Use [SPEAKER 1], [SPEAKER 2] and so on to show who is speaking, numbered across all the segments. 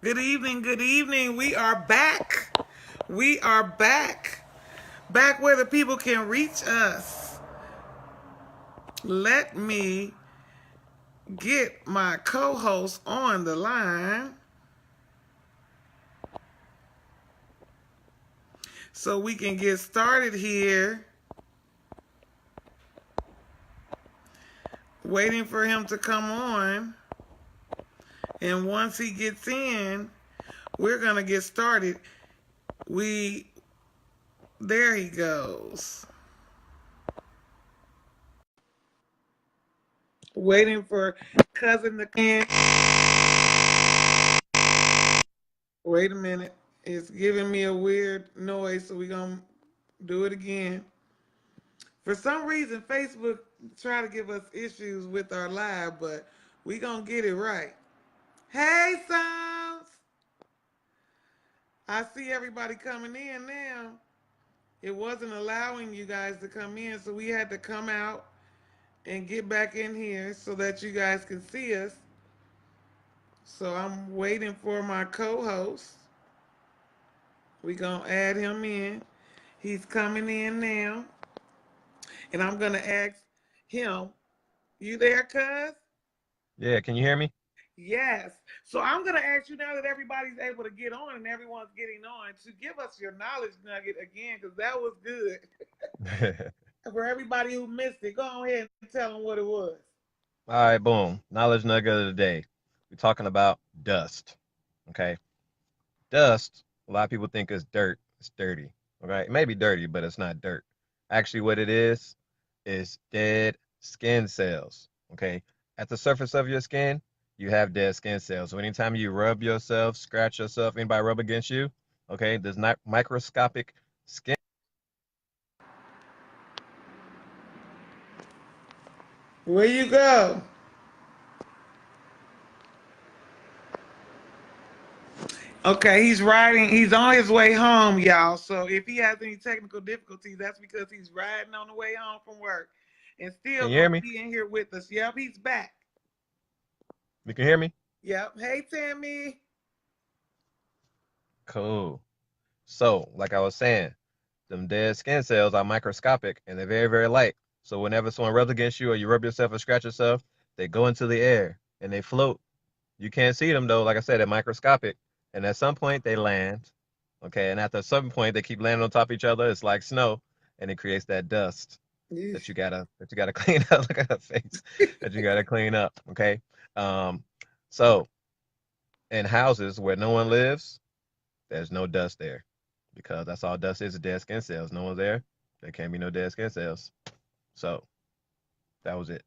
[SPEAKER 1] Good evening, good evening. We are back. We are back. Back where the people can reach us. Let me get my co host on the line so we can get started here. Waiting for him to come on. And once he gets in, we're going to get started. There he goes. Waiting for cousin to come in. Wait a minute. It's giving me a weird noise, so we're going to do it again. For some reason, Facebook try to give us issues with our live, but we going to get it right. Hey, Sounds! I see everybody coming in now. It wasn't allowing you guys to come in, so we had to come out and get back in here so that you guys can see us. So I'm waiting for my co-host. We gonna add him in. He's coming in now. And I'm gonna ask him, you there, cuz?
[SPEAKER 2] Yeah, can you hear me?
[SPEAKER 1] Yes. So I'm gonna ask you now that everybody's able to get on and everyone's getting on to give us your knowledge nugget again, because that was good. For everybody who missed it, go ahead and tell them what it was.
[SPEAKER 2] All right, boom. Knowledge nugget of the day. We're talking about dust. Okay. Dust, a lot of people think it's dirt. It's dirty. Okay. It may be dirty, but it's not dirt. Actually, what it is dead skin cells. Okay. At the surface of your skin, you have dead skin cells. So anytime you rub yourself, scratch yourself, anybody rub against you, okay, there's not microscopic skin.
[SPEAKER 1] Where you go? Okay, he's riding. He's on his way home, y'all. So if he has any technical difficulties, that's because he's riding on the way home from work and
[SPEAKER 2] Can
[SPEAKER 1] still
[SPEAKER 2] you hear
[SPEAKER 1] gonna
[SPEAKER 2] me?
[SPEAKER 1] be in here with us. Yep, he's back.
[SPEAKER 2] You can hear me?
[SPEAKER 1] Yep. Hey, Tammy.
[SPEAKER 2] Cool. So, like I was saying, them dead skin cells are microscopic and they're very, very light. So whenever someone rubs against you or you rub yourself or scratch yourself, they go into the air and they float. You can't see them though. Like I said, they're microscopic. And at some point they land. Okay. And after some point they keep landing on top of each other. It's like snow and it creates that dust that you gotta clean up. Look at her face. That you gotta clean up. Okay. Um, so in houses where no one lives, there's no dust there because that's all dust is dead skin cells. No one's there. There can't be no dead skin cells. So that was it.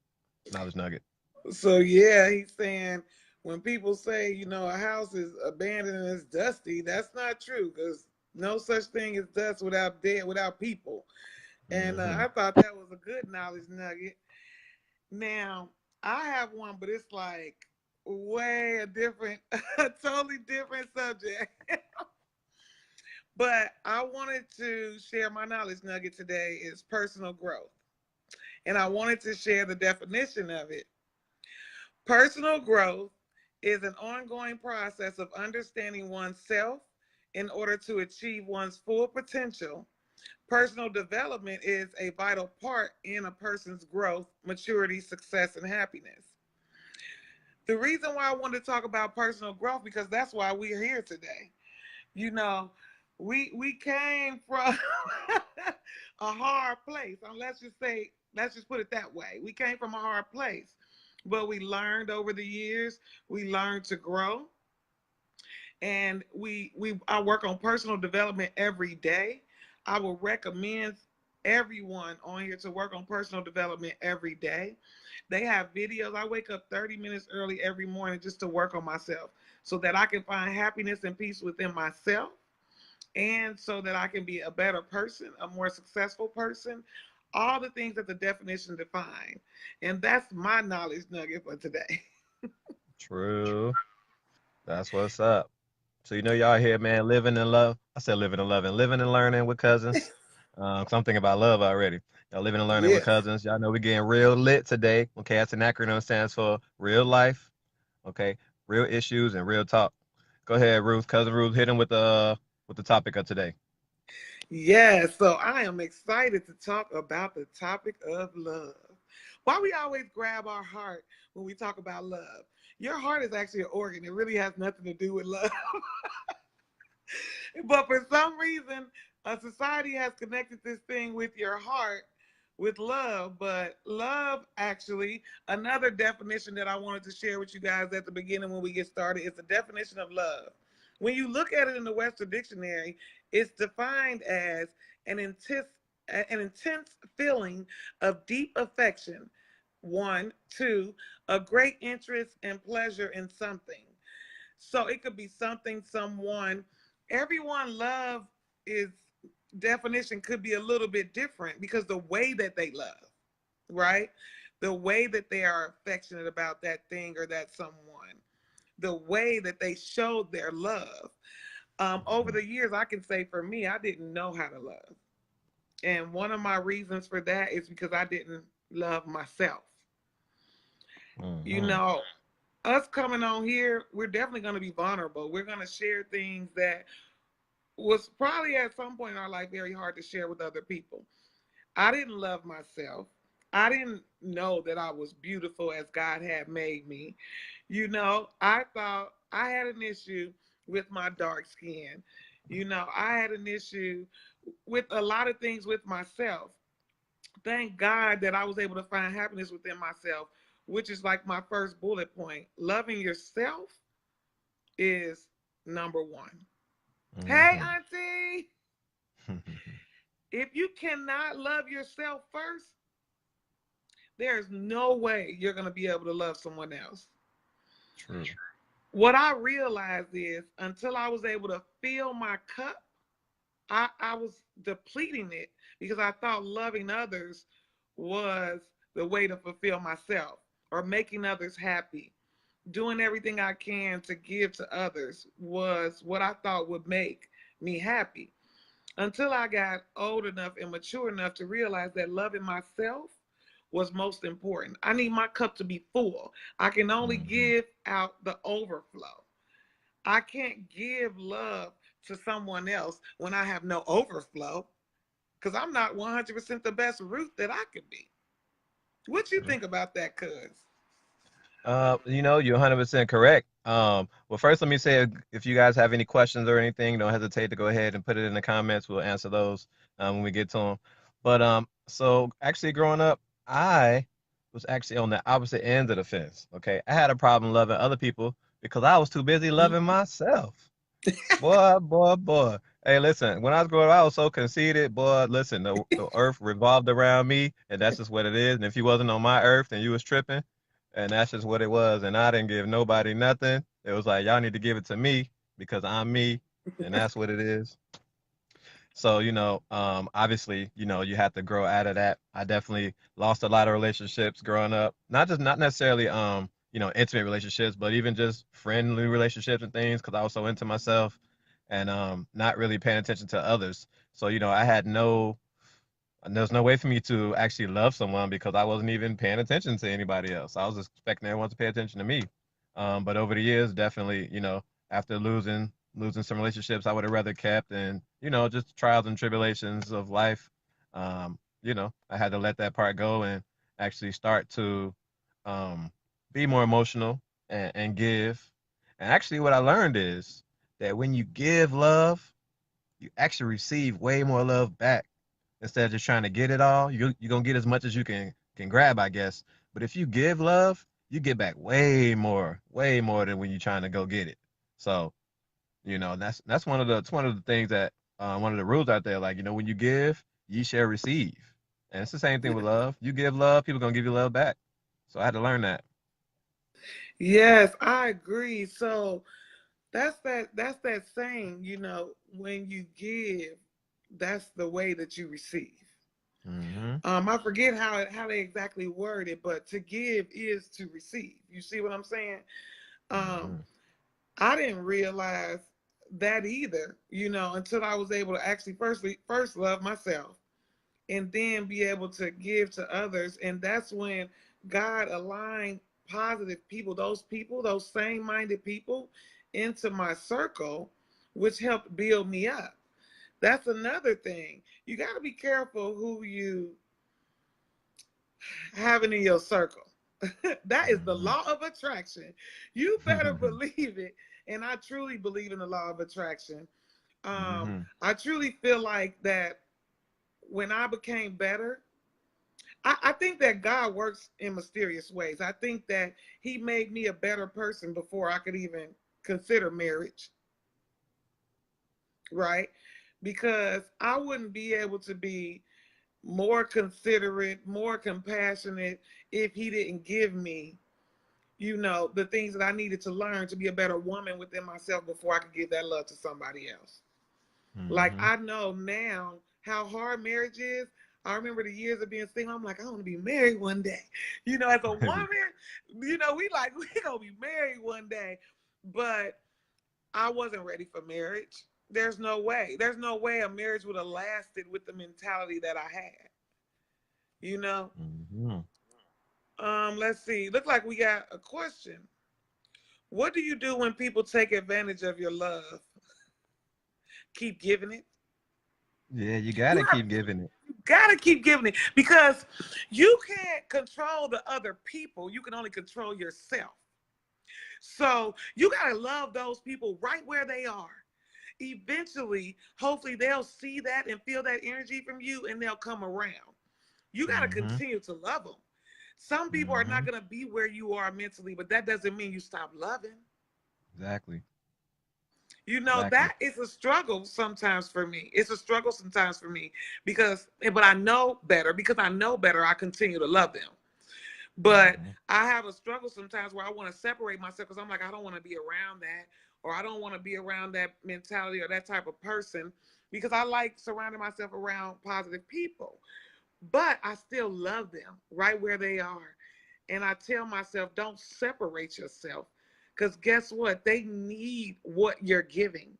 [SPEAKER 2] Knowledge nugget.
[SPEAKER 1] So yeah, he's saying when people say a house is abandoned and it's dusty, that's not true because no such thing as dust without people. And
[SPEAKER 2] Hmm.
[SPEAKER 1] I thought that was a good knowledge nugget. Now, I have one, but it's like way a different, a totally different subject. But I wanted to share my knowledge nugget today is personal growth. And I wanted to share the definition of it. Personal growth is an ongoing process of understanding oneself in order to achieve one's full potential. Personal development is a vital part in a person's growth, maturity, success, and happiness. The reason why I wanted to talk about personal growth because that's why we're here today. You know, we came from a hard place. And let's just put it that way. We came from a hard place. But we learned over the years, we learned to grow. And we I work on personal development every day. I will recommend everyone on here to work on personal development every day. They have videos. I wake up 30 minutes early every morning just to work on myself so that I can find happiness and peace within myself and so that I can be a better person, a more successful person, all the things that the definition define. And that's my knowledge nugget for today.
[SPEAKER 2] True. That's what's up. So y'all here, man, living in love. I said living in love and living and learning with cousins. Cause I'm thinking about love already. Y'all living and learning with
[SPEAKER 1] Yes.
[SPEAKER 2] cousins. Y'all know we getting real lit today. Okay, that's an acronym stands for real life. Okay, real issues and real talk. Go ahead, Ruth. Cousin Ruth, hit him with the topic of today.
[SPEAKER 1] Yeah, so I am excited to talk about the topic of love. Why we always grab our heart when we talk about love. Your heart is actually an organ. It really has nothing to do with love. But for some reason, society has connected this thing with your heart with love. But love, actually, another definition that I wanted to share with you guys at the beginning when we get started is the definition of love. When you look at it in the Webster Dictionary, it's defined as an intense feeling of deep affection. One, two, a great interest and pleasure in something. So it could be something, someone. Everyone love is definition could be a little bit different because the way that they love, right? The way that they are affectionate about that thing or that someone, the way that they showed their love. Over
[SPEAKER 2] Mhm.
[SPEAKER 1] the years, I can say for me, I didn't know how to love. And one of my reasons for that is because I didn't love myself. You
[SPEAKER 2] Mhm.
[SPEAKER 1] know, us coming on here, we're definitely going to be vulnerable. We're going to share things that was probably at some point in our life very hard to share with other people. I didn't love myself. I didn't know that I was beautiful as God had made me. I thought I had an issue with my dark skin. I had an issue with a lot of things with myself. Thank God that I was able to find happiness within myself, which is like my first bullet point. Loving yourself is number one. Hey,
[SPEAKER 2] Mhm.
[SPEAKER 1] Auntie, if you cannot love yourself first, there's no way you're going to be able to love someone else.
[SPEAKER 2] True.
[SPEAKER 1] What I realized is until I was able to fill my cup, I was depleting it because I thought loving others was the way to fulfill myself or making others happy. Doing everything I can to give to others was what I thought would make me happy. Until I got old enough and mature enough to realize that loving myself was most important. I need my cup to be full. I can only
[SPEAKER 2] Mhm.
[SPEAKER 1] give out the overflow. I can't give love to someone else when I have no overflow because I'm not 100% the best Ruth that I could be. What you think about that, cuz?
[SPEAKER 2] You're 100% correct. Well, first, let me say if you guys have any questions or anything, don't hesitate to go ahead and put it in the comments. We'll answer those when we get to them. But so actually, growing up, I was actually on the opposite end of the fence. Okay, I had a problem loving other people because I was too busy loving myself. Boy, boy, boy. Hey, listen, when I was growing up, I was so conceited. Boy, listen, the earth revolved around me, and that's just what it is. And if you wasn't on my earth, then you was tripping. And that's just what it was. And I didn't give nobody nothing. It was like, y'all need to give it to me because I'm me. And that's what it is. So, obviously, you have to grow out of that. I definitely lost a lot of relationships growing up. Not necessarily intimate relationships, but even just friendly relationships and things because I was so into myself and not really paying attention to others. So, there's no way for me to actually love someone because I wasn't even paying attention to anybody else. I was expecting everyone to pay attention to me. But over the years, definitely, after losing some relationships I would have rather kept, and just trials and tribulations of life, I had to let that part go and actually start to um, be more emotional and give. And actually, what I learned is that when you give love, you actually receive way more love back instead of just trying to get it all. You're gonna get as much as you can grab, I guess. But if you give love, you get back way more than when you're trying to go get it. So that's one of the things that one of the rules out there. Like when you give, you shall receive, and it's the same thing with love. You give love, people gonna give you love back. So I had to learn that.
[SPEAKER 1] Yes, I agree. So that's that saying, when you give, that's the way that you receive.
[SPEAKER 2] Hmm.
[SPEAKER 1] I forget how they exactly word it, but to give is to receive. You see what I'm saying? Um,
[SPEAKER 2] Hmm.
[SPEAKER 1] I didn't realize that either, until I was able to actually first love myself and then be able to give to others. And that's when God aligned positive people, those same minded people, into my circle, which helped build me up. That's another thing. You got to be careful who you having in your circle. That is the
[SPEAKER 2] Mhm.
[SPEAKER 1] law of attraction. You better believe it. And I truly believe in the law of attraction.
[SPEAKER 2] Mhm.
[SPEAKER 1] I truly feel like that when I became better, I think that God works in mysterious ways. I think that He made me a better person before I could even consider marriage, right? Because I wouldn't be able to be more considerate, more compassionate if He didn't give me, the things that I needed to learn to be a better woman within myself before I could give that love to somebody else. Like
[SPEAKER 2] Mhm.
[SPEAKER 1] I know now how hard marriage is. I remember the years of being single. I'm like, I want to be married one day. As a woman, we like we gonna be married one day. But I wasn't ready for marriage. There's no way. There's no way a marriage would have lasted with the mentality that I had. You know.
[SPEAKER 2] Mhm.
[SPEAKER 1] Let's see. Look like we got a question. What do you do when people take advantage of your love? Keep giving it.
[SPEAKER 2] Yeah, you
[SPEAKER 1] You
[SPEAKER 2] gotta
[SPEAKER 1] have
[SPEAKER 2] keep giving it.
[SPEAKER 1] gotta keep giving it because you can't control the other people. You can only control yourself. So you gotta love those people right where they are. Eventually, hopefully, they'll see that and feel that energy from you and they'll come around. You gotta
[SPEAKER 2] Mhm.
[SPEAKER 1] continue to love them. Some people are not
[SPEAKER 2] Mhm.
[SPEAKER 1] gonna be where you are mentally, but that doesn't mean you stop loving.
[SPEAKER 2] Exactly.
[SPEAKER 1] That
[SPEAKER 2] Exactly.
[SPEAKER 1] is a struggle sometimes for me. It's a struggle sometimes for me but I know better. Because I know better, I continue to love them. But
[SPEAKER 2] Mhm.
[SPEAKER 1] I have a struggle sometimes where I want to separate myself because I'm like, I don't want to be around that, or I don't want to be around that mentality or that type of person because I like surrounding myself around positive people. But I still love them right where they are. And I tell myself, don't separate yourself because guess what? They need what you're giving.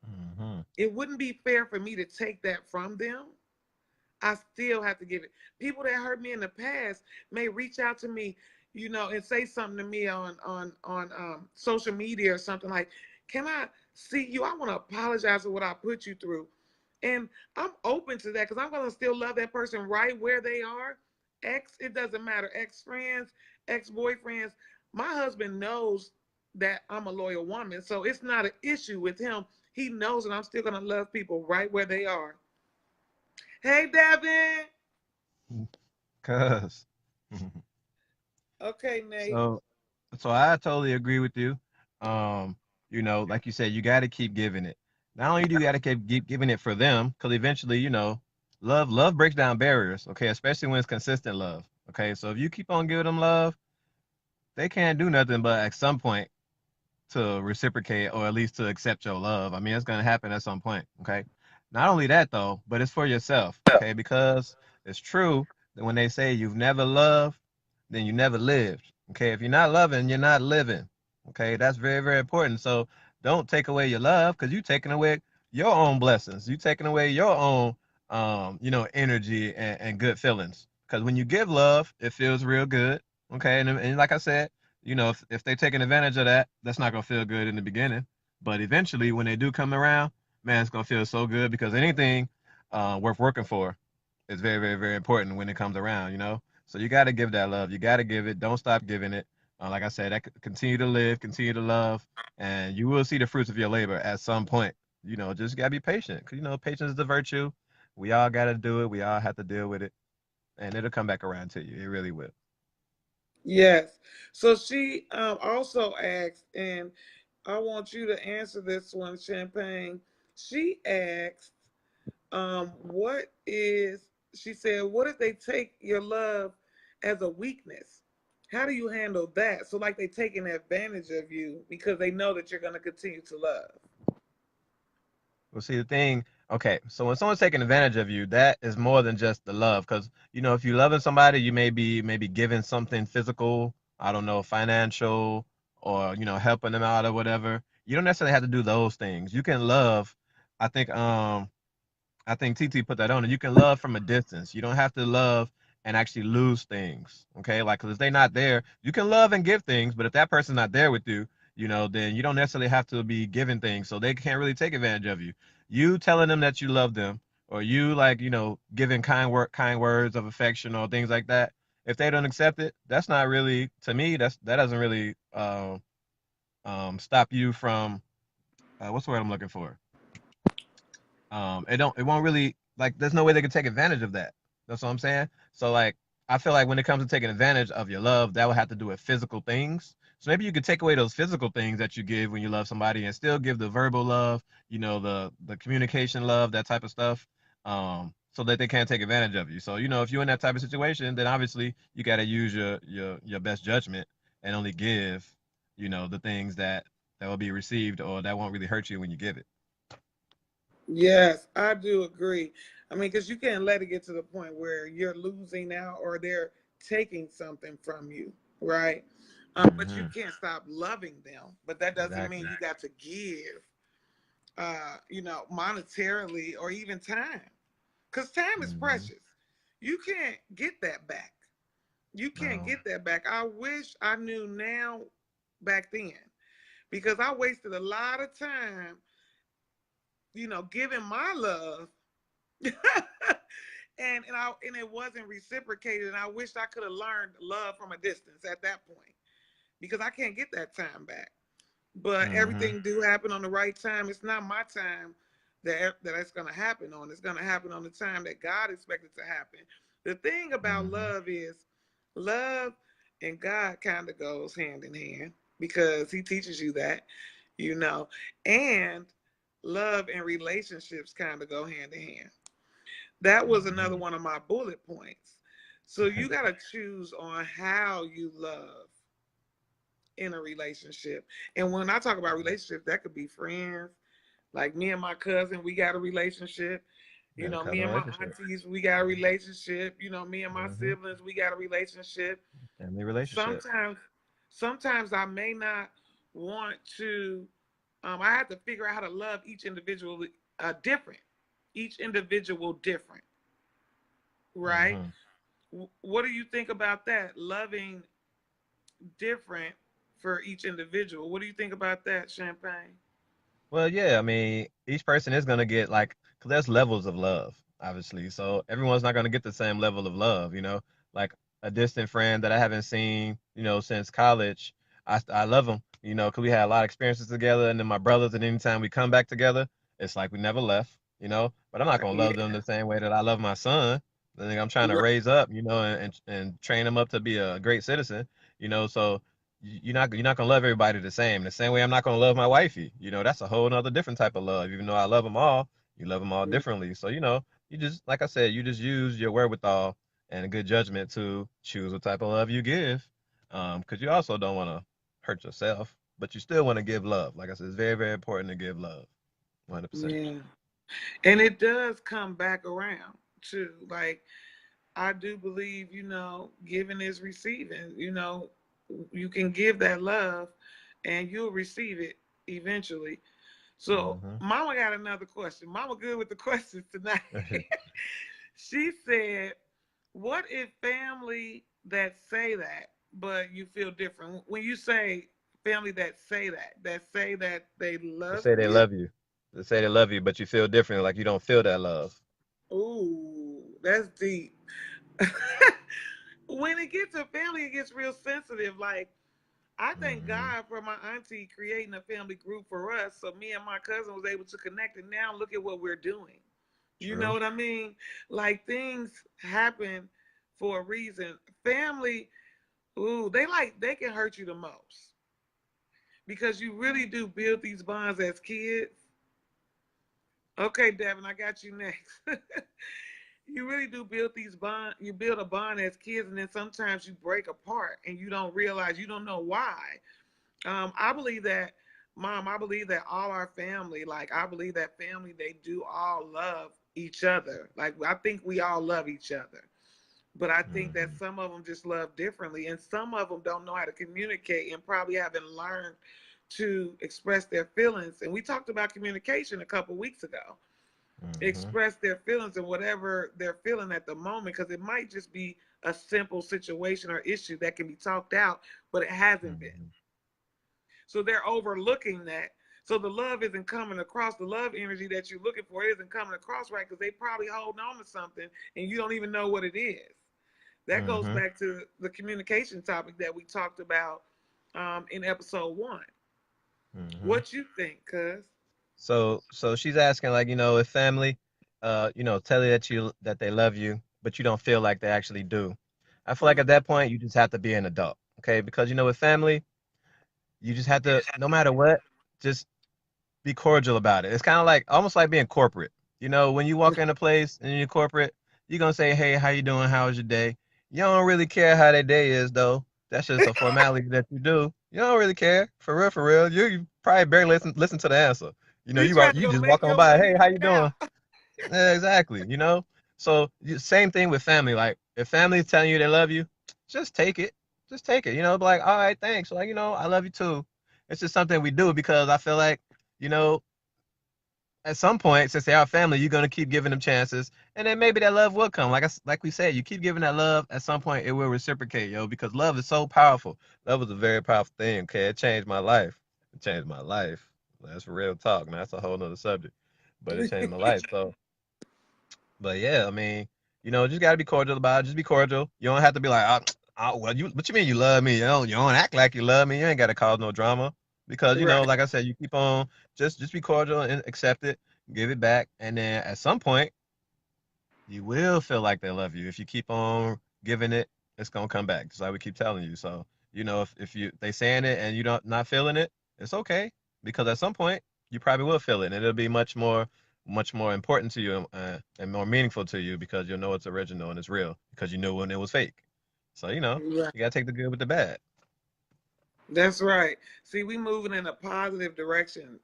[SPEAKER 2] Mhm.
[SPEAKER 1] It wouldn't be fair for me to take that from them. I still have to give it. People that hurt me in the past may reach out to me, and say something to me on social media or something like, "Can I see you? I want to apologize for what I put you through," and I'm open to that because I'm gonna still love that person right where they are. It doesn't matter. Ex friends, ex boyfriends. My husband knows that I'm a loyal woman, so it's not an issue with him. He knows that I'm still gonna love people right where they are. Hey, Devin.
[SPEAKER 2] Cuz.
[SPEAKER 1] Okay, Nate.
[SPEAKER 2] So so I totally agree with you. Um, like you said, you got to keep giving it. Not only do you got to keep giving it for them, because eventually, love breaks down barriers. Okay, especially when it's consistent love. Okay, so if you keep on giving them love, they can't do nothing but at some point to reciprocate or at least to accept your love. I mean, it's gonna happen at some point. Okay. Not only that though, but it's for yourself. Okay, because it's true that when they say you've never loved, then you never lived. Okay, if you're not loving, you're not living. Okay, that's very, very important. So don't take away your love because you're taking away your own blessings. You're taking away your own, energy and good feelings. Because when you give love, it feels real good. Okay, and like I said, if they're taking advantage of that, that's not gonna feel good in the beginning. But eventually, when they do come around, man, it's gonna feel so good because anything worth working for is very, very, very important when it comes around. So you got to give that love. You got to give it. Don't stop giving it. Like I said, continue to live, continue to love, and you will see the fruits of your labor at some point. Just gotta be patient. 'Cause, patience is the virtue. We all gotta do it. We all have to deal with it, and it'll come back around to you. It really will.
[SPEAKER 1] Yes. So she also asked, and I want you to answer this one, Champagne. She asked, what is, she said, what if they take your love as a weakness? How do you handle that? So, like, they taking advantage of you because they know that you're going to continue to love.
[SPEAKER 2] Well, see the thing. Okay, so when someone's taking advantage of you, that is more than just the love. Because if you're loving somebody, you may be maybe giving something physical. I don't know, financial, or helping them out or whatever. You don't necessarily have to do those things. You can love. I think TT put that on it. You can love from a distance. You don't have to love and actually lose things. Okay, like because if they're not there, you can love and give things, but if that person's not there with you, then you don't necessarily have to be giving things, so they can't really take advantage of you. You telling them that you love them, or you like, giving kind words of affection or things like that. If they don't accept it, that's not really, to me, that doesn't really stop you from what's the word I'm looking for? It won't really, like, there's no way they can take advantage of that. That's what I'm saying. So like, I feel like when it comes to taking advantage of your love, that will have to do with physical things. So maybe you could take away those physical things that you give when you love somebody and still give the verbal love, the communication love, that type of stuff, so that they can't take advantage of you. So, if you're in that type of situation, then obviously you got to use your best judgment and only give, the things that will be received or that won't really hurt you when you give it.
[SPEAKER 1] Yes, I do agree. I mean, because you can't let it get to the point where you're losing out or they're taking something from you, right? But you
[SPEAKER 2] Hmm.
[SPEAKER 1] can't stop loving them. But that doesn't mean
[SPEAKER 2] Exactly.
[SPEAKER 1] you got to give, monetarily or even time. Because time is
[SPEAKER 2] Hmm.
[SPEAKER 1] precious. You can't get that back. You can't
[SPEAKER 2] No.
[SPEAKER 1] get that back. I wish I knew now back then because I wasted a lot of time, giving my love and it wasn't reciprocated. And I wish I could have learned love from a distance at that point because I can't get that time back. But
[SPEAKER 2] Hmm.
[SPEAKER 1] everything do happen on the right time. It's not my time that it's going to happen on. It's going to happen on the time that God expected to happen. The thing about
[SPEAKER 2] Hmm.
[SPEAKER 1] love is love and God kind of goes hand in hand because he teaches you that, you know, and love and relationships kind of go hand in hand. That was another
[SPEAKER 2] Hmm.
[SPEAKER 1] one of my bullet points. So you got to choose on how you love in a relationship. And when I talk about relationships, that could be friends. Like me and my cousin, we got a relationship.
[SPEAKER 2] Yeah,
[SPEAKER 1] Me
[SPEAKER 2] cousin
[SPEAKER 1] and my
[SPEAKER 2] relationship.
[SPEAKER 1] aunties, we got a relationship. Me and my
[SPEAKER 2] Hmm.
[SPEAKER 1] siblings, we got a relationship.
[SPEAKER 2] Family relationship.
[SPEAKER 1] Sometimes, sometimes I may not want to. I have to figure out how to love each individual different. Each individual different, right?
[SPEAKER 2] Hmm.
[SPEAKER 1] What do you think about that? Loving different for each individual. What do you think about that, Champagne?
[SPEAKER 2] Well, yeah, I mean, each person is gonna get like, 'cause there's levels of love, obviously. So everyone's not gonna get the same level of love. Like a distant friend that I haven't seen, since college. I love them, 'cause we had a lot of experiences together, and then my brothers, and anytime we come back together, it's like we never left. But I'm not gonna love them
[SPEAKER 1] Yeah.
[SPEAKER 2] the same way that I love my son. I think I'm trying to raise up, and train him up to be a great citizen. So you're not gonna love everybody the same. The same way I'm not gonna love my wifey. That's a whole other different type of love. Even though I love them all, you love them all differently. So you just, like I said, you just use your wherewithal and good judgment to choose what type of love you give. Because you also don't want to hurt yourself, but you still want to give love. Like I said, it's very, very important to give love. 100%.
[SPEAKER 1] Yeah. And it does come back around too. Like I do believe, giving is receiving. You can give that love and you'll receive it eventually. So
[SPEAKER 2] Hmm.
[SPEAKER 1] Mama got another question. Mama good with the questions tonight. She said, what if family that say that, but you feel different? When you say family that say that they
[SPEAKER 2] They
[SPEAKER 1] love
[SPEAKER 2] say they
[SPEAKER 1] you,
[SPEAKER 2] love you. They say they love you, but you feel different. Like you don't feel that love.
[SPEAKER 1] ooh, that's deep. When it gets to family, it gets real sensitive. Like, I thank
[SPEAKER 2] Hmm.
[SPEAKER 1] God for my auntie creating a family group for us. So me and my cousin was able to connect. And now look at what we're doing. You know
[SPEAKER 2] True.
[SPEAKER 1] what I mean? Like things happen for a reason. Family, ooh, they can hurt you the most because you really do build these bonds as kids. Okay, Devin, I got you next. You really do build these bond. You build a bond as kids, and then sometimes you break apart, and you don't realize, you don't know why. I believe that, Mom. I believe that all our family, like I believe that family, they do all love each other. Like I think we all love each other. But I think that
[SPEAKER 2] Hmm.
[SPEAKER 1] some of them just love differently, and some of them don't know how to communicate and probably haven't learned to express their feelings. And we talked about communication a couple weeks ago.
[SPEAKER 2] Hmm.
[SPEAKER 1] Express their feelings and whatever they're feeling at the moment, because it might just be a simple situation or issue that can be talked out, but it hasn't been.
[SPEAKER 2] Hmm.
[SPEAKER 1] So they're overlooking that. So the love isn't coming across. The love energy that you're looking for isn't coming across right because they probably holding on to something and you don't even know what it is. That goes
[SPEAKER 2] Mm-hmm.
[SPEAKER 1] back to the communication topic that we talked about in episode 1.
[SPEAKER 2] Mm-hmm.
[SPEAKER 1] What you think, cuz?
[SPEAKER 2] So she's asking like, if family, tell you that they love you, but you don't feel like they actually do. I feel like at
[SPEAKER 1] Mm-hmm.
[SPEAKER 2] that point you just have to be an adult, okay? Because with family, you just have to, no matter what, just be cordial about it. It's kind of like almost like being corporate. When you walk in a place and you're corporate, you're gonna say, "Hey, how you doing? How was your day?" You don't really care how their day is, though. That's just a formality that you do. You don't really care, for real, for real. You probably barely listen to the answer.
[SPEAKER 1] You trying to
[SPEAKER 2] You
[SPEAKER 1] go
[SPEAKER 2] just walk
[SPEAKER 1] make
[SPEAKER 2] on
[SPEAKER 1] your
[SPEAKER 2] by.
[SPEAKER 1] money
[SPEAKER 2] Hey,
[SPEAKER 1] and
[SPEAKER 2] how you
[SPEAKER 1] get out.
[SPEAKER 2] doing? Yeah, exactly. So same thing with family. Like if family's telling you they love you, just take it. Just take it. Be like, all right, thanks. Like, I love you too. It's just something we do because I feel like, you know, at some point, since they are family, you're gonna keep giving them chances, and then maybe that love will come. Like we said, you keep giving that love. At some point, it will reciprocate, yo. Because love is so powerful. Love was a very powerful thing. Okay, it changed my life. It changed my life. That's real talk. Now that's a whole nother subject, but it changed my life. So, but yeah, I mean, just gotta be cordial about it. Just be cordial. You don't have to be like, well, what you mean you love me? You don't act like you love me. You ain't gotta cause no drama because
[SPEAKER 1] Right.
[SPEAKER 2] like I said, you keep on just be cordial and accept it, give it back, and then at some point you will feel like they love you. If you keep on giving it, it's gonna come back. Just like we keep telling you. So if they saying it and you don't not feeling it, it's okay because at some point you probably will feel it, and it'll be much more important to you and more meaningful to you because you'll know it's original and it's real because you knew when it was fake. So
[SPEAKER 1] Right.
[SPEAKER 2] you gotta take the good with the bad.
[SPEAKER 1] That's right. See, we moving in a positive direction,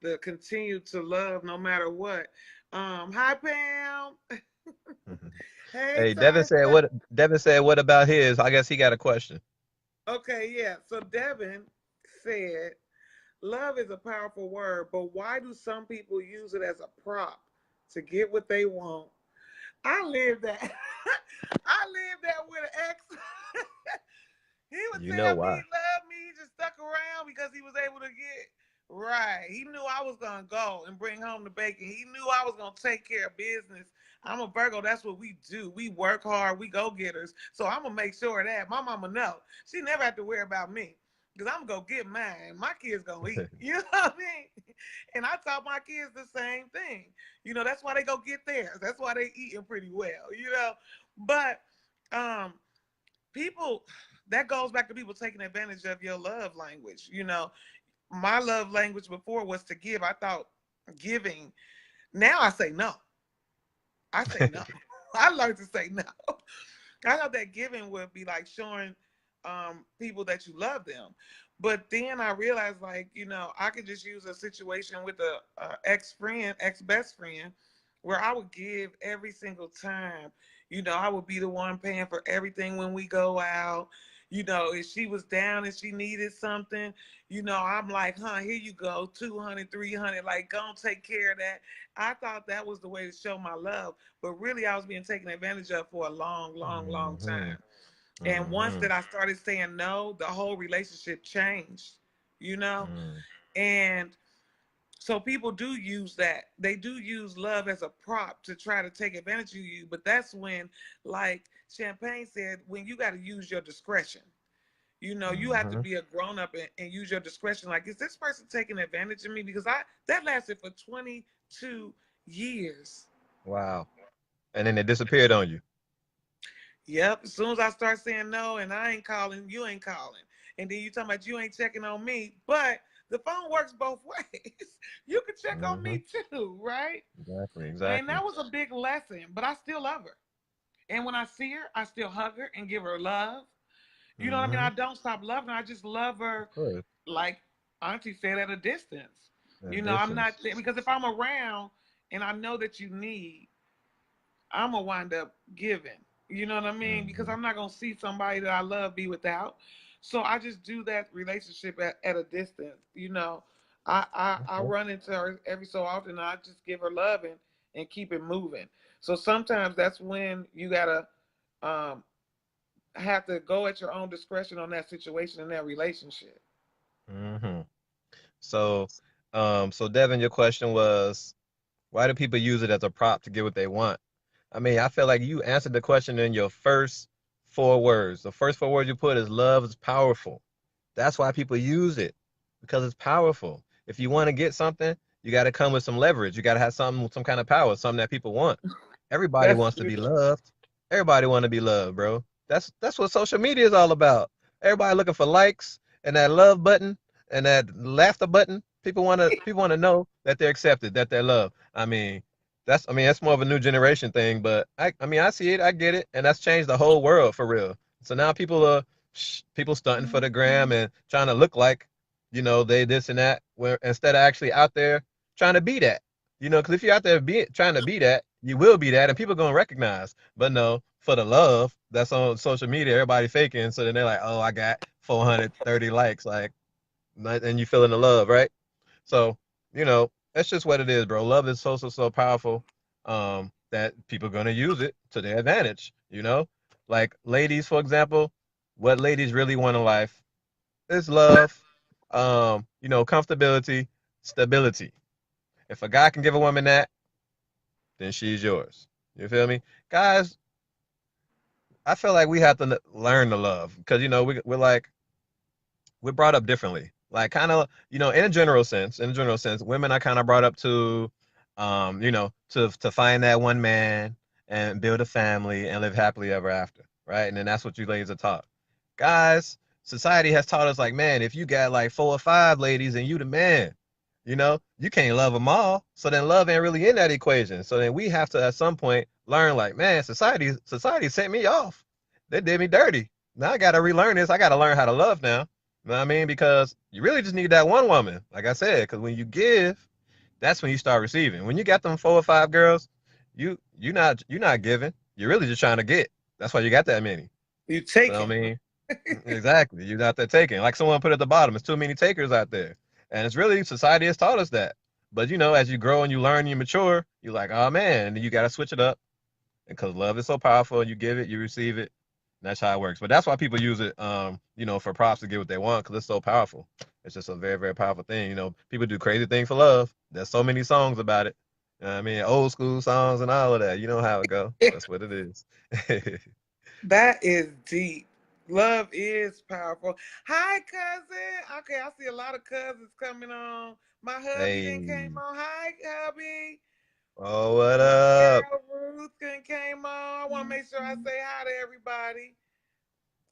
[SPEAKER 1] to continue to love no matter what. Hi Pam. Hey
[SPEAKER 2] Hey,
[SPEAKER 1] Tasha.
[SPEAKER 2] Devin said what about his? I guess he got a question.
[SPEAKER 1] Okay, yeah. So Devin said, love is a powerful word, but why do some people use it as a prop to get what they want? I lived that. I lived that with an ex. He would
[SPEAKER 2] You know
[SPEAKER 1] tell me he
[SPEAKER 2] why?
[SPEAKER 1] loved me. He just stuck around because he was able to get right. He knew I was gonna go and bring home the bacon. He knew I was gonna take care of business. I'm a Virgo. That's what we do. We work hard. We go getters. So I'm gonna make sure of that my mama know. She never have to worry about me because I'm gonna get mine. My kids gonna eat. You know what I mean? And I taught my kids the same thing. That's why they go get theirs. That's why they eating pretty well. But um, people, that goes back to people taking advantage of your love language. My love language before was to give. I thought giving. Now I say no. I say no. I learned to say no. I thought that giving would be like showing people that you love them. But then I realized, like, I could just use a situation with a ex friend, ex best friend, where I would give every single time. I would be the one paying for everything when we go out. If she was down and she needed something, I'm like, here you go, 200, 300, like, go and take care of that. I thought that was the way to show my love, but really I was being taken advantage of for a long, long, long
[SPEAKER 2] Hmm.
[SPEAKER 1] time. And once
[SPEAKER 2] Hmm.
[SPEAKER 1] that I started saying no, the whole relationship changed, you know?
[SPEAKER 2] Hmm.
[SPEAKER 1] And so people do use that. They do use love as a prop to try to take advantage of you. But that's when, like Champagne said, when you got to use your discretion. You have to
[SPEAKER 2] Hmm.
[SPEAKER 1] be a grown up and use your discretion. Like, is this person taking advantage of me? Because that lasted for 22 years.
[SPEAKER 2] Wow. And then it disappeared on you.
[SPEAKER 1] Yep. As soon as I start saying no and I ain't calling, you ain't calling. And then you talking about you ain't checking on me. But the phone works both ways. You can check on
[SPEAKER 2] Hmm.
[SPEAKER 1] me too, right?
[SPEAKER 2] Exactly.
[SPEAKER 1] And
[SPEAKER 2] Exactly.
[SPEAKER 1] that was a big lesson. But I still love her. And when I see her, I still hug her and give her love. You know what I mean?
[SPEAKER 2] Hmm.
[SPEAKER 1] I don't stop loving her. I just love her
[SPEAKER 2] Of course.
[SPEAKER 1] like Auntie said, at a distance.
[SPEAKER 2] At
[SPEAKER 1] I'm not
[SPEAKER 2] distance.
[SPEAKER 1] there because if I'm around and I know that you need, I'm gonna wind up giving. You know what I mean? Because
[SPEAKER 2] Hmm.
[SPEAKER 1] I'm not gonna see somebody that I love be without. So I just do that relationship at a distance. I
[SPEAKER 2] Okay.
[SPEAKER 1] run into her every so often. And I just give her love and keep it moving. So sometimes that's when you gotta um, have to go at your own discretion on that situation and that relationship.
[SPEAKER 2] Hmm. So, so Devin, your question was, why do people use it as a prop to get what they want? I mean, I feel like you answered the question in your first 4 words. The first 4 words you put is love is powerful. That's why people use it because it's powerful. If you want to get something, you got to come with some leverage. You got to have something, some kind of power, something that people want. Everybody
[SPEAKER 1] That's
[SPEAKER 2] wants to
[SPEAKER 1] true.
[SPEAKER 2] be loved. Everybody want to be loved, bro. That's what social media is all about. Everybody looking for likes and that love button and that laughter button. People want to know that they're accepted, that they're loved. I mean, that's more of a new generation thing, but I mean, I see it, I get it, and that's changed the whole world for real. So now people stunting for the gram and trying to look like, they this and that, where instead of actually out there trying to be that. Because if you're out there trying to be that, you will be that, and people gonna recognize. But no, for the love that's on social media, everybody faking. So then they're like, "Oh, I got 430 likes," like, and you feeling the love, right? So, that's just what it is, bro. Love is so powerful, that people gonna use it to their advantage. Like ladies, for example, what ladies really want in life is love, comfortability, stability. If a guy can give a woman that, then she's yours. You feel me? Guys, I feel like we have to learn to love because, we're brought up differently. Like kind of, in a general sense, women are kind of brought up to, to find that one man and build a family and live happily ever after, right? And then that's what you ladies are taught. Guys, society has taught us like, man, if you got like 4 or 5 ladies and you the man, you can't love them all. So then love ain't really in that equation. So then we have to at some point learn like, man, society sent me off. They did me dirty. Now I gotta relearn this. I gotta learn how to love now. You know what I mean? Because you really just need that one woman, like I said, because when you give, that's when you start receiving. When you got them 4 or 5 girls, you're not giving. You're really just trying to get. That's why you got that many.
[SPEAKER 1] You
[SPEAKER 2] So I
[SPEAKER 1] taking.
[SPEAKER 2] mean, exactly. You're not there taking. Like someone put at the bottom, it's too many takers out there. And it's really society has taught us that. But as you grow and you learn, you mature, you're like, oh man, and you gotta switch it up. And because love is so powerful, you give it, you receive it. And that's how it works. But that's why people use it, for props to get what they want because it's so powerful. It's just a very, very powerful thing. People do crazy things for love. There's so many songs about it. You know what I mean, old school songs and all of that. You know how it go. That's what it is.
[SPEAKER 1] That is deep. Love is powerful. Hi, cousin. Okay, I see a lot of cousins coming on. My hubby then came
[SPEAKER 2] Hey,
[SPEAKER 1] on. Hi, hubby.
[SPEAKER 2] oh, what
[SPEAKER 1] My
[SPEAKER 2] up?
[SPEAKER 1] girl Ruth then came on. I want to make sure I say hi to everybody.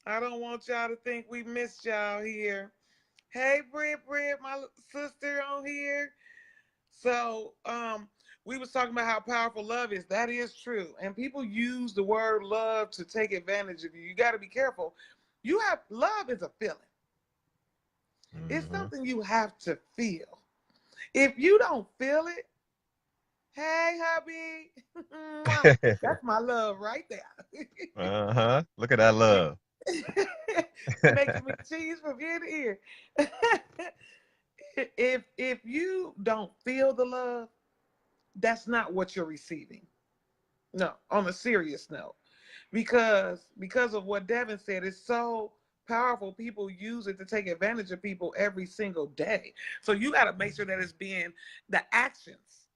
[SPEAKER 1] I don't want y'all to think we missed y'all here. Hey, Britt, my sister on here. So, we was talking about how powerful love is. That is true. And people use the word love to take advantage of you. You got to be careful. Love is a feeling. It's
[SPEAKER 2] Hmm.
[SPEAKER 1] something you have to feel. If you don't feel it, hey, hubby, that's my love right there.
[SPEAKER 2] Uh-huh. Look at that love.
[SPEAKER 1] Making me cheese from ear to ear. If you don't feel the love, that's not what you're receiving. No, on a serious note, because of what Devin said, it's so powerful. People use it to take advantage of people every single day. So you got to make sure that it's being the actions.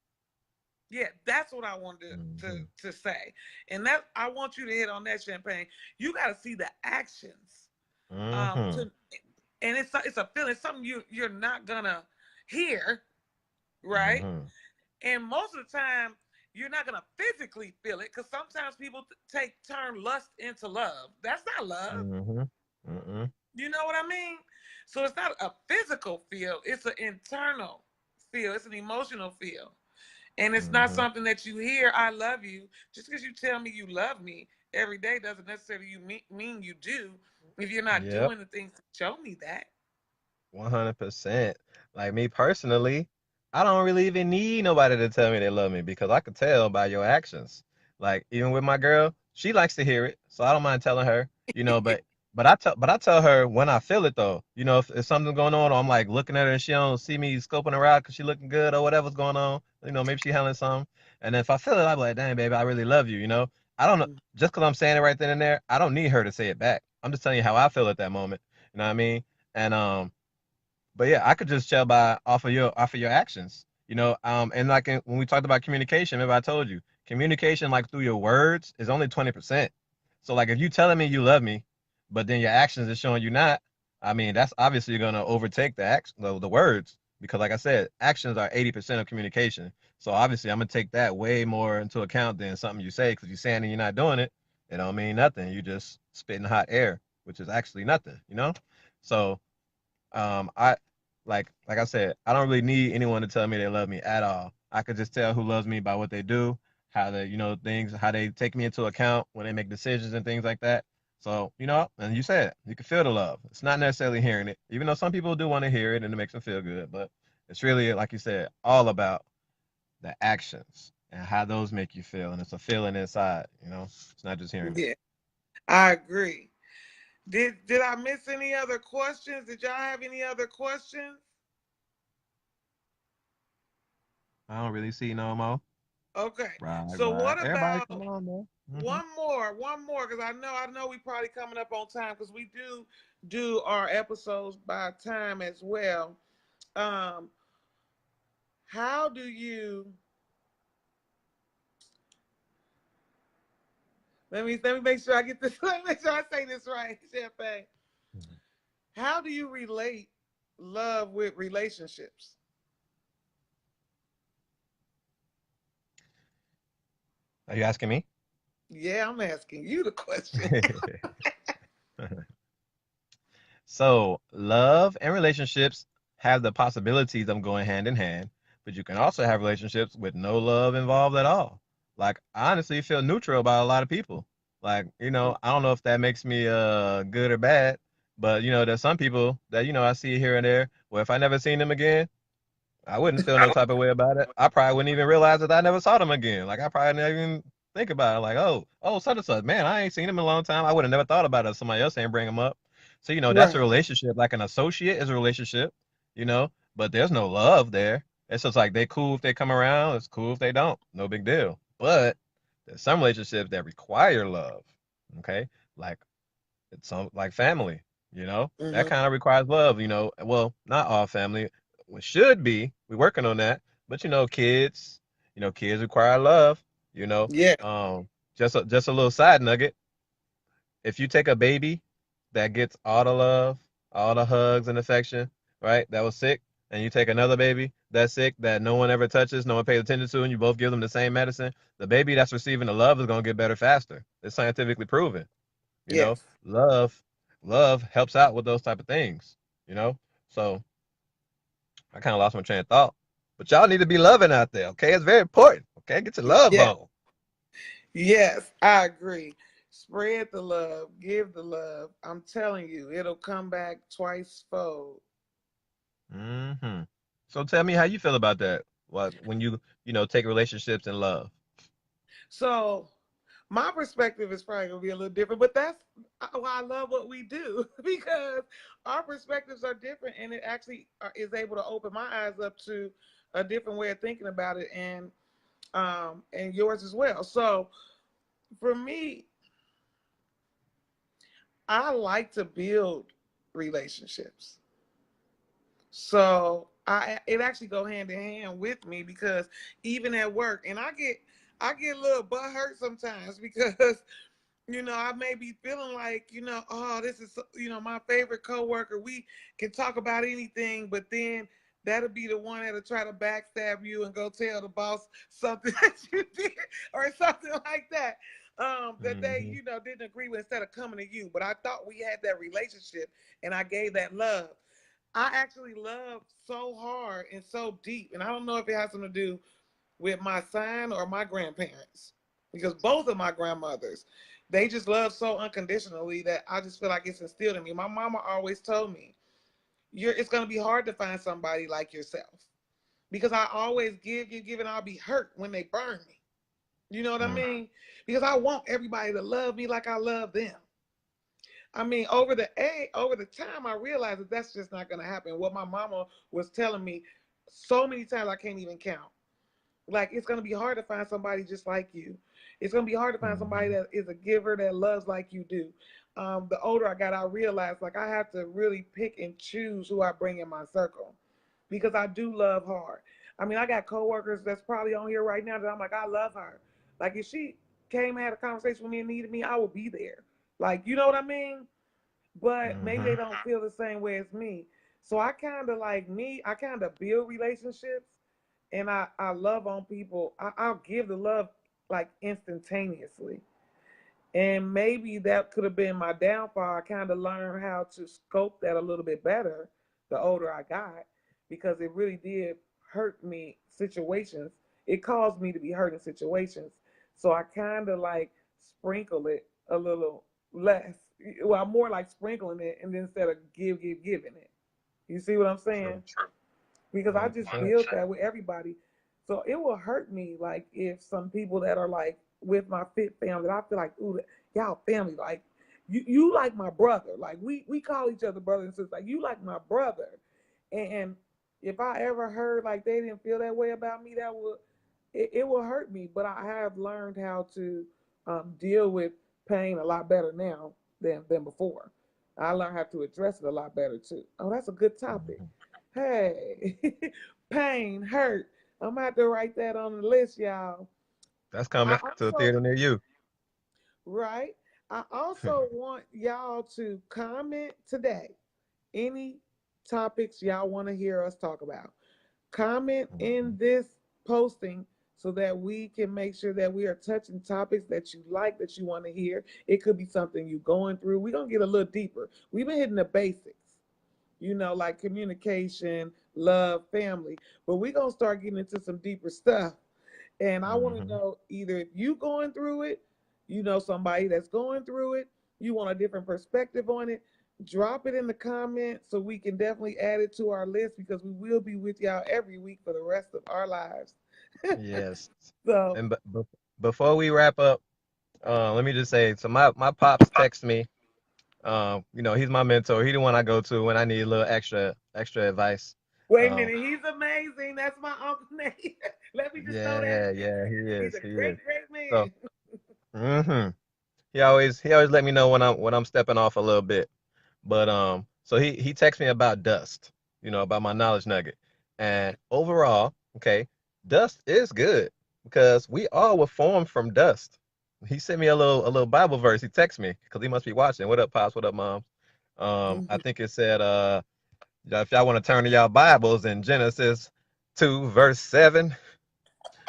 [SPEAKER 1] Yeah, that's what I wanted
[SPEAKER 2] Hmm.
[SPEAKER 1] to say, and that I want you to hit on that, Champagne. You got to see the actions.
[SPEAKER 2] Hmm.
[SPEAKER 1] To and it's a feeling, it's something you're not gonna hear, right?
[SPEAKER 2] Hmm.
[SPEAKER 1] And most of the time, you're not gonna physically feel it because sometimes people turn lust into love. That's not love.
[SPEAKER 2] Hmm. Hmm.
[SPEAKER 1] You know what I mean? So it's not a physical feel; it's an internal feel. It's an emotional feel, and it's not
[SPEAKER 2] Hmm.
[SPEAKER 1] something that you hear. I love you. Just because you tell me you love me every day doesn't necessarily mean you do. If you're not
[SPEAKER 2] Yep.
[SPEAKER 1] doing the things to show me that.
[SPEAKER 2] 100%. Like me personally, I don't really even need nobody to tell me they love me because I could tell by your actions. Like even with my girl, she likes to hear it, so I don't mind telling her. But I tell her when I feel it though. If something's going on, or I'm like looking at her and she don't see me scoping her out because she looking good or whatever's going on. Maybe she handling something. And then if I feel it, I'm like, dang baby, I really love you. I don't know, just because I'm saying it right then and there, I don't need her to say it back. I'm just telling you how I feel at that moment. You know what I mean? And But yeah, I could just tell by off of your actions, you know. And like when we talked about communication, remember I told you communication like through your words is only 20%. So like if you telling me you love me, but then your actions is showing you not, I mean that's obviously gonna overtake the words because like I said, actions are 80% of communication. So obviously I'm gonna take that way more into account than something you say because you're saying and you're not doing it. It don't mean nothing. You just spitting hot air, which is actually nothing, you know. So I like I said, I don't really need anyone to tell me they love me at all. I could just tell who loves me by what they do, how they, things, how they take me into account when they make decisions and things like that. So, and you said you can feel the love. It's not necessarily hearing it, even though some people do want to hear it and it makes them feel good, but it's really, like you said, all about the actions and how those make you feel. And it's a feeling inside, it's not just hearing it.
[SPEAKER 1] Yeah, I agree. Did I miss any other questions? Did y'all have any other questions?
[SPEAKER 2] I don't really see no more.
[SPEAKER 1] Okay.
[SPEAKER 2] Right,
[SPEAKER 1] So
[SPEAKER 2] right.
[SPEAKER 1] what
[SPEAKER 2] Everybody,
[SPEAKER 1] about
[SPEAKER 2] come on, man.
[SPEAKER 1] one more, because I know we probably coming up on time because we do our episodes by time as well. Um, how do you let me make sure I get this let me make sure I say this right, Champagne.
[SPEAKER 2] Mhm.
[SPEAKER 1] How do you relate love with relationships?
[SPEAKER 2] Are you asking me?
[SPEAKER 1] Yeah, I'm asking you the question.
[SPEAKER 2] So, love and relationships have the possibilities of going hand in hand, but you can also have relationships with no love involved at all. Like, I honestly feel neutral about a lot of people. Like, I don't know if that makes me good or bad, but there's some people that I see here and there. Well, if I never seen them again, I wouldn't feel no type of way about it. I probably wouldn't even realize that I never saw them again. Like I probably never even think about it. Like, oh, such and such. Man, I ain't seen him in a long time. I would have never thought about it if somebody else ain't bring him up. So, that's a
[SPEAKER 1] Right.
[SPEAKER 2] relationship. Like an associate is a relationship, but there's no love there. It's just like they cool if they come around. It's cool if they don't. No big deal. But there's some relationships that require love. Okay. Like it's some like family, that
[SPEAKER 1] Hmm.
[SPEAKER 2] kind of requires love, well, not all family. It should be. We're working on that. But kids require love, you know.
[SPEAKER 1] Yeah.
[SPEAKER 2] Um, just a little side nugget. If you take a baby that gets all the love, all the hugs and affection, right? That was sick, and you take another baby that's sick that no one ever touches, no one pays attention to, and you both give them the same medicine, the baby that's receiving the love is gonna get better faster. It's scientifically proven. You know,
[SPEAKER 1] Yes.
[SPEAKER 2] love, love helps out with those type of things. You know, so I kind of lost my train of thought. But y'all need to be loving out there, okay? It's very important. Okay, get your love
[SPEAKER 1] Yeah.
[SPEAKER 2] on.
[SPEAKER 1] Yes, I agree. Spread the love, give the love. I'm telling you, it'll come back twice fold.
[SPEAKER 2] Hmm. So tell me how you feel about that. What when take relationships and love.
[SPEAKER 1] So my perspective is probably gonna be a little different, but that's why I love what we do because our perspectives are different, and it actually is able to open my eyes up to a different way of thinking about it, and yours as well. So for me, I like to build relationships. So it actually go hand in hand with me because even at work, and I get a little butt hurt sometimes because I may be feeling like oh, this is my favorite coworker. We can talk about anything, but then that'll be the one that'll try to backstab you and go tell the boss something that you did or something like that. That they
[SPEAKER 2] Hmm.
[SPEAKER 1] didn't agree with instead of coming to you. But I thought we had that relationship, and I gave that love. I actually love so hard and so deep, and I don't know if it has something to do with my son or my grandparents, because both of my grandmothers, they just love so unconditionally that I just feel like it's instilled in me. My mama always told me, it's gonna be hard to find somebody like yourself because I always give, and I'll be hurt when they burn me. You know what I
[SPEAKER 2] Mm.
[SPEAKER 1] mean? Because I want everybody to love me like I love them. I mean, over the time, I realized that that's just not gonna happen. What my mama was telling me so many times I can't even count. Like it's gonna be hard to find somebody just like you. It's gonna be hard to find somebody
[SPEAKER 2] Hmm.
[SPEAKER 1] that is a giver that loves like you do. the older I got, I realized like I have to really pick and choose who I bring in my circle because I do love hard. I mean, I got coworkers that's probably on here right now that I'm like, I love her. Like if she came and had a conversation with me and needed me, I would be there. Like, you know what I mean? But maybe
[SPEAKER 2] Mm-hmm.
[SPEAKER 1] they don't feel the same way as me. So I kind of like me, I kind of build relationships and I love on people. I'll give the love like instantaneously. And maybe that could have been my downfall. I kind of learned how to scope that a little bit better the older I got because it really did hurt me situations. It caused me to be hurt in situations. So I kind of like sprinkle it a little less. Well, more like sprinkling it and then instead of giving it. You see what I'm
[SPEAKER 2] True.
[SPEAKER 1] saying? Because I just
[SPEAKER 2] 100%.
[SPEAKER 1] built that with everybody. So it will hurt me like if some people that are like with my fit family, I feel like, ooh, y'all family, like you like my brother. Like we call each other brother and sister. Like you like my brother. And if I ever heard like they didn't feel that way about me, that would it will hurt me. But I have learned how to deal with pain a lot better now than before. I learned how to address it a lot better too. Oh, that's a good topic.
[SPEAKER 2] Mm-hmm.
[SPEAKER 1] Hey, pain, hurt. I'm gonna have to write that on the list, y'all.
[SPEAKER 2] That's
[SPEAKER 1] I
[SPEAKER 2] coming to a
[SPEAKER 1] also,
[SPEAKER 2] theater near you.
[SPEAKER 1] right? I also want y'all to comment today any topics y'all want to hear us talk about. Comment in
[SPEAKER 2] Mhm.
[SPEAKER 1] this posting so that we can make sure that we are touching topics that you like, that you want to hear. It could be something you're going through. We're gonna get a little deeper. We've been hitting the basics, like communication, love, family. But we're gonna start getting into some deeper stuff. And I want to
[SPEAKER 2] Mhm.
[SPEAKER 1] know either if you going through it, you know somebody that's going through it, you want a different perspective on it, drop it in the comments so we can definitely add it to our list because we will be with y'all every week for the rest of our lives.
[SPEAKER 2] Yes.
[SPEAKER 1] So,
[SPEAKER 2] And before we wrap up, let me just say, so my pops text me. He's my mentor. He the one I go to when I need a little extra advice.
[SPEAKER 1] wait a
[SPEAKER 2] Um,
[SPEAKER 1] minute, he's amazing. That's my Uncle Nate. Let me just throw that
[SPEAKER 2] yeah,
[SPEAKER 1] in there.
[SPEAKER 2] yeah, he
[SPEAKER 1] He's
[SPEAKER 2] is.
[SPEAKER 1] a
[SPEAKER 2] He is.
[SPEAKER 1] great, great
[SPEAKER 2] So,
[SPEAKER 1] man.
[SPEAKER 2] hmm he always let me know when I'm stepping off a little bit. But so he texts me about dust, about my knowledge nugget. And overall, okay, dust is good because we all were formed from dust. He sent me a little Bible verse. He texted me because he must be watching. What up, pops? What up, mom? I think it said if y'all want to turn to y'all Bibles in Genesis 2 verse 7.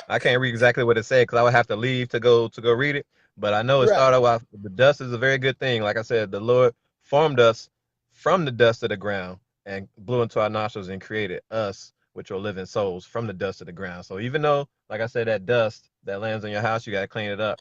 [SPEAKER 2] I can't read exactly what it said because I would have to leave to go read it. But I know it
[SPEAKER 1] Right.
[SPEAKER 2] started off the dust is a very good thing. Like I said, the Lord formed us from the dust of the ground and blew into our nostrils and created us, which are living souls, from the dust of the ground. So even though, like I said, that dust that lands on your house, you gotta clean it up.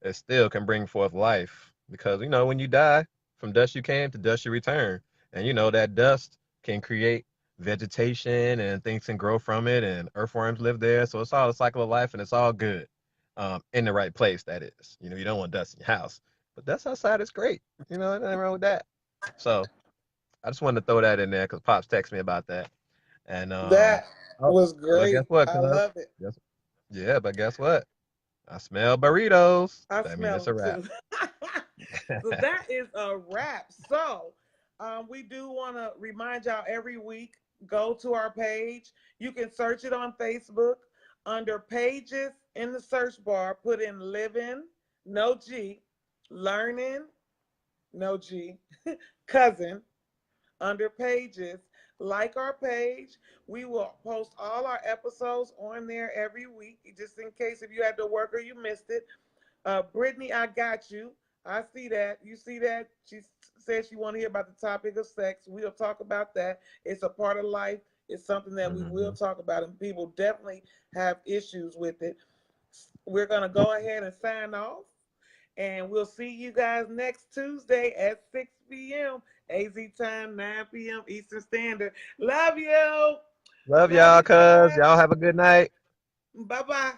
[SPEAKER 2] It still can bring forth life because when you die, from dust you came, to dust you return, and that dust can create vegetation and things can grow from it, and earthworms live there. So it's all a cycle of life, and it's all good, in the right place. That is, you don't want dust in your house, but dust outside is great. Nothing wrong with that. So I just wanted to throw that in there because pops texted me about that, and
[SPEAKER 1] That
[SPEAKER 2] oh,
[SPEAKER 1] was
[SPEAKER 2] but guess
[SPEAKER 1] great.
[SPEAKER 2] what,
[SPEAKER 1] I
[SPEAKER 2] cuz?
[SPEAKER 1] love it.
[SPEAKER 2] Guess, yeah, but guess what? I smell burritos.
[SPEAKER 1] I
[SPEAKER 2] That means
[SPEAKER 1] smell
[SPEAKER 2] it's a
[SPEAKER 1] them
[SPEAKER 2] wrap.
[SPEAKER 1] too. So that is a wrap. So we do want to remind y'all every week go to our page. You can search it on Facebook under pages in the search bar. Put in living, no G, learning, no G, cousin under pages. Like our page. We will post all our episodes on there every week, just in case if you had to work or you missed it. Brittany, I got you. I see that. You see that? She said she want to hear about the topic of sex. We'll talk about that. It's a part of life. It's something that we will
[SPEAKER 2] Hmm.
[SPEAKER 1] talk about, and people definitely have issues with it. We're gonna go ahead and sign off, and we'll see you guys next Tuesday at 6 p.m. AZ time, 9 p.m. Eastern Standard. Love you.
[SPEAKER 2] Love
[SPEAKER 1] Love
[SPEAKER 2] y'all,
[SPEAKER 1] you
[SPEAKER 2] cuz.
[SPEAKER 1] guys.
[SPEAKER 2] Y'all have a good night.
[SPEAKER 1] Bye bye.